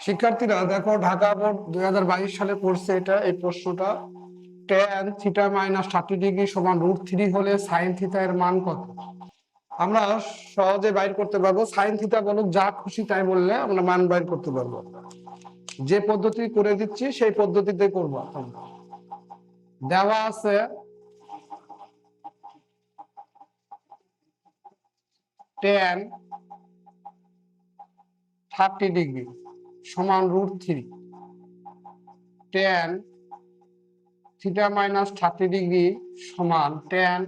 শিক্ষার্থীরা দেখো, ঢাকা বোর্ড 2022 সালে পড়ছে এই প্রশ্নটা। tan থিটা মাইনাস 30 ডিগ্রি সমান √3 হলে সাইন থিটা এর মান কত? আমরা সহজে বাইর করতে পারবো। সাইন থিটা বলো, যা খুশি তাই বললে আমরা মান বাইর করতে পারবো। যে পদ্ধতি করে দিচ্ছি সেই পদ্ধতিতে করবো। দেওয়া আছে tan 30 ডিগ্রি সমান √3, tan থিটা মাইনাস 30 ডিগ্রি সমান tan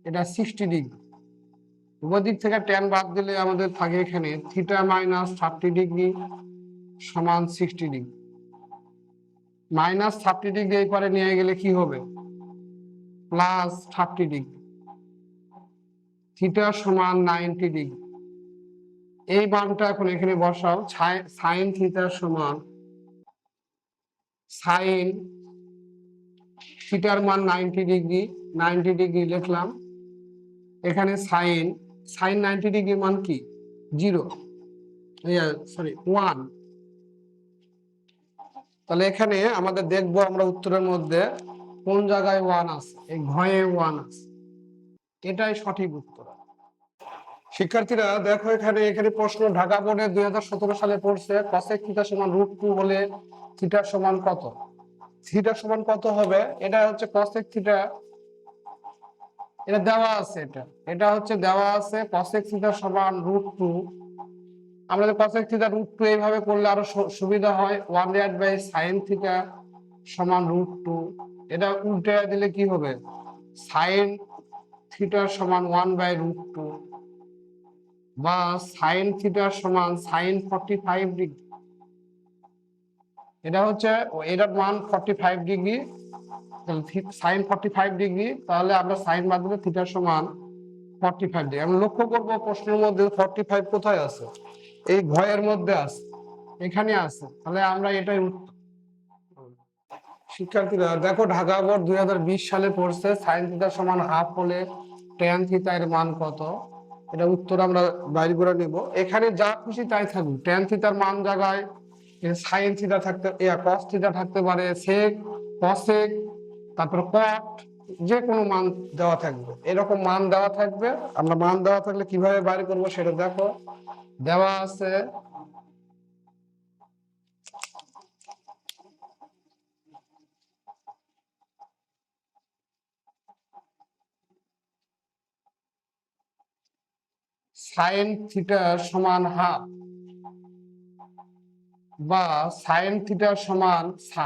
এটা 60 ডিগ্রি। উভয় দিক থেকে tan বাদ দিলে আমাদের থাকে এখানে থিটা মাইনাস 30 ডিগ্রি সমান 60 ডিগ্রি। মাইনাস 30 ডিগ্রি এই পারে নিয়ে গেলে কি হবে? Plus 30 degree. থিটা সমান 90 ডিগ্রি। এই মানটা এখন এখানে বসাও। সাইন থিটা সমান সাইন থিটার মান 90 ডিগ্রি। 90 ডিগ্রি লিখলাম। এখানে সাইন 90 ডিগ্রি মান কি? 0, সরি 1। তাহলে এখানে আমাদের দেখবো আমরা উত্তরের মধ্যে কোন জায়গায় 1 আছে। এই ঘয়ে 1 আছে, এটাই সঠিক উত্তর। শিক্ষার্থীরা দেখো, এখানে প্রশ্ন ঢাকা বোর্ডে 2017 সালে পড়ছে। কসেক থিটা সমান √2 হলে থিটার সমান কত? থিটার সমান কত হবে? এটা হচ্ছে কসেক থিটা, এটা দেওয়া আছে। এটা হচ্ছে দেওয়া আছে কসেক থিটা সমান √2। আমাদের কসেক থিটা √2 এইভাবে করলে আরো সুবিধা হয়। 1/sin থিটা সমান √2। এটা উল্টে দিলে কি হবে? সাইন থিটা সমান 1/√2 বা সাইন থিটা সমান সাইন 45 ডিগ্রি। এটা হচ্ছে এটার মান 45 ডিগ্রি, সাইন 45 ডিগ্রি। তাহলে আমরা সাইন বাদ দিলে থিটার সমান 45 ডিগ্রি। আমি লক্ষ্য করবো প্রশ্নের মধ্যে 45 কোথায় আছে? এই ঘয়ের মধ্যে আছে, এখানে আছে। তাহলে আমরা এটাই উত্তর। শিক্ষার্থীরা দেখো, ঢাকা বোর্ড 2020 সালে পড়ছে। সাইন থিটা সমান হাফ হলে ট্যান থিটা এর মান কত? এটা উত্তর আমরা বাইর করে নেব। এখানে যা খুশি তাই থাকুক। ট্যান থিটার মান জায়গায় সাইন থিটা থাকতে, কস থিটা থাকতে পারে, সেক, কসেক, তারপর কট, যে কোনো মান দেওয়া থাকবে। এরকম মান দেওয়া থাকবে। আমরা মান দেওয়া থাকলে কিভাবে বাইর করব সেটা দেখো। দেওয়া আছে সাইন থিটা সমান হাফ বা সাইন থিটা সমান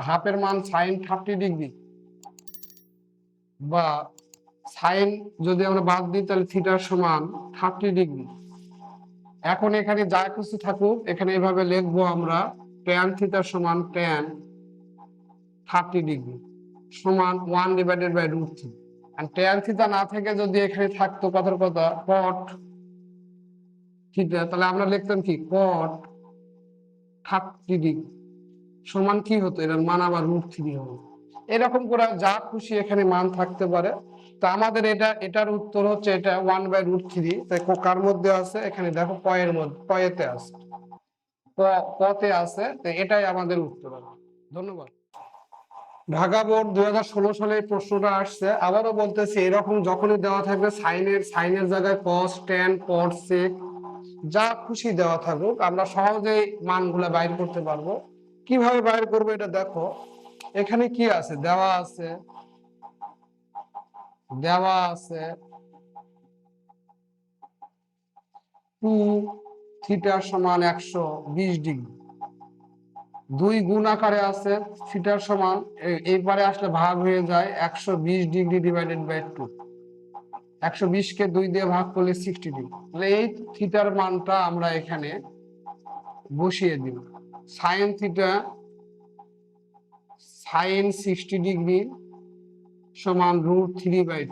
হাফের মান সাইন 30 ডিগ্রি বা সাইন যদি আমরা বাদ দিই তাহলে থিটার সমান 30 ডিগ্রি। এখন এখানে যা কিছু থাকুক এখানে এভাবে লিখবো আমরা। ট্যান থিটা সমান ট্যান 30 ডিগ্রি সমান 1/√3। আর ট্যান থিটা না থেকে যদি এখানে থাকতো কথার কথা কট থিটা, তাহলে আমরা লিখতাম কি? কট 30 ডিগ্রি সমান কি হতো? এর মান আবার √3 হবে। এরকম করে যা খুশি এখানে মান থাকতে পারে। তা আমাদের এটার উত্তর হচ্ছে এটা 1/√3। তাই কার মধ্যে আছে? এখানে দেখো, কয়ের মধ্যে, কয়েতে আছে, কতে আছে। তো এটাই আমাদের উত্তর হবে। ধন্যবাদ। ঢাকা বোর্ড 2016 সালে এই প্রশ্নটা আসছে। আবারও বলতেছি, এরকম যখনই দেওয়া থাকবে সাইনের জায়গায় কস, ট্যান, কট, সেক, যা খুশি দেওয়া থাকুক, আমরা সহজেই মানগুলা বাইর করতে পারবো। কিভাবে বাইর করবো এটা দেখো। এখানে কি আছে? দেওয়া আছে 2 থিটা সমান 120 ডিগ্রি। 2 গুণ আকারে আছে। থিটার সমান এইবারে আসলে ভাগ হয়ে যায় 120 ডিগ্রি ডিভাইডেড বাই 2। 120 কে 2 দিয়ে ভাগ করলে 60 ডিগ্রি। তাহলে এই থিটার মানটা আমরা এখানে বসিয়ে দিব। সাইন থিটা সাইন 60 ডিগ্রি সমান √3/2।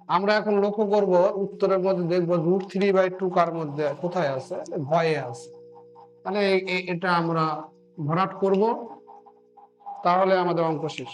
আমরা এখন লক্ষ্য করব উত্তরের মধ্যে দেখবো √3/2 কার মধ্যে, কোথায় আছে? ভয়ে আছে। তাহলে এটা আমরা ভরাট করব, তাহলে আমাদের অঙ্ক শেষ।